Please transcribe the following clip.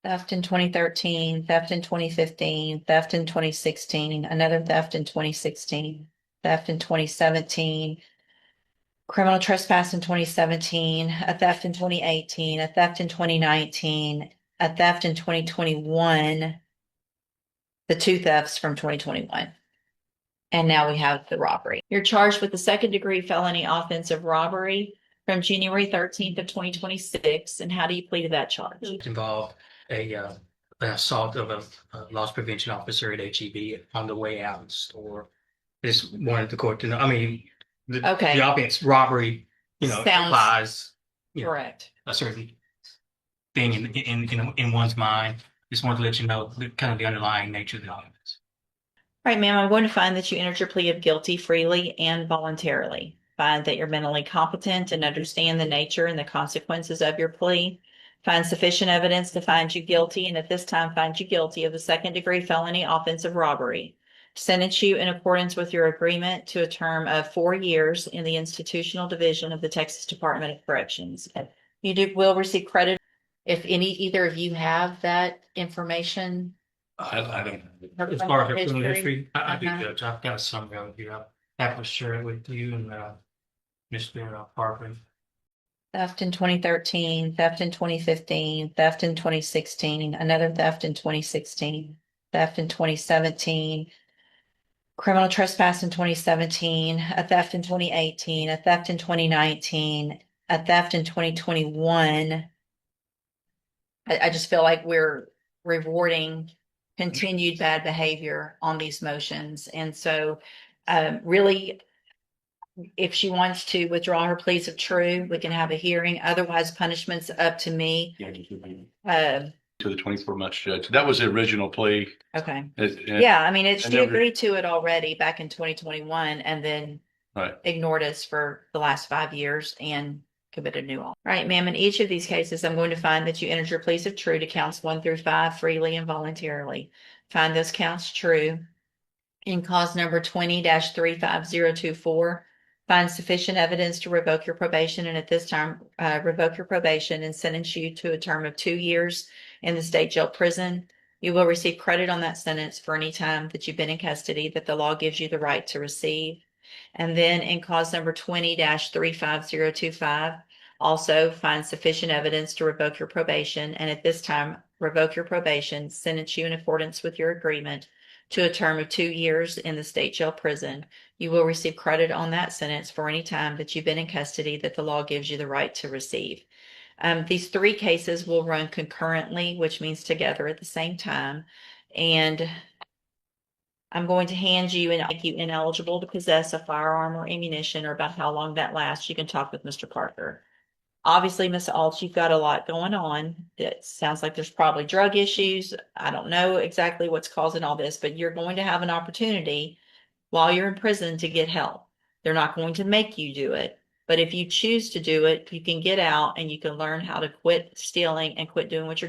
theft in 2013, theft in 2015, theft in 2016, another theft in 2016, theft in 2017, criminal trespass in 2017, a theft in 2018, a theft in 2019, a theft in 2021, the two thefts from 2021. And now we have the robbery. You're charged with the second-degree felony offense of robbery from January 13th of 2026. And how do you plead to that charge? It involved an assault of a loss prevention officer at HEB on the way out of the store. Just wanted the court to know. I mean, Okay. the offense robbery, Sounds implies correct. a certain thing in one's mind. Just wanted to let you know kind of the underlying nature of the offense. All right, ma'am, I'm going to find that you entered your plea of guilty freely and voluntarily. Find that you're mentally competent and understand the nature and the consequences of your plea. Find sufficient evidence to find you guilty, and at this time find you guilty of the second-degree felony offense of robbery. Sentence you in accordance with your agreement to a term of 4 years in the institutional division of the Texas Department of Corrections. You will receive credit if either of you have that information. I don't. Her As far as her criminal criminal history? history, I do, Uh-huh. Judge. I've got a summary of it here. I'll happily share it with you and Mr. Parker. Theft in 2013, theft in 2015, theft in 2016, another theft in 2016, theft in 2017, criminal trespass in 2017, a theft in 2018, a theft in 2019, a theft in 2021. I just feel like we're rewarding continued bad behavior on these motions. And so really, if she wants to withdraw her pleas of true, we can have a hearing. Otherwise, punishment's up to me. Yeah, just review. Uh, To the 24-month judge. That was the original plea. okay. Yeah. Yeah, I mean, she never- agreed to it already back in 2021 and then Right. ignored us for the last 5 years and committed new law. Right, ma'am, in each of these cases, I'm going to find that you entered your pleas of true to counts 1 through 5 freely and voluntarily. Find those counts true. In cause number 20-35024, find sufficient evidence to revoke your probation, and at this time, revoke your probation and sentence you to a term of 2 years in the state jail prison. You will receive credit on that sentence for any time that you've been in custody that the law gives you the right to receive. And then in cause number 20-35025, also find sufficient evidence to revoke your probation, and at this time, revoke your probation, sentence you in accordance with your agreement to a term of 2 years in the state jail prison. You will receive credit on that sentence for any time that you've been in custody that the law gives you the right to receive. These 3 cases will run concurrently, which means together at the same time. And I'm going to hand you and make you ineligible to possess a firearm or ammunition, or about how long that lasts. You can talk with Mr. Parker. Obviously, Ms. Alt, you've got a lot going on. It sounds like there's probably drug issues. I don't know exactly what's causing all this, but you're going to have an opportunity while you're in prison to get help. They're not going to make you do it, but if you choose to do it, you can get out and you can learn how to quit stealing and quit doing what you're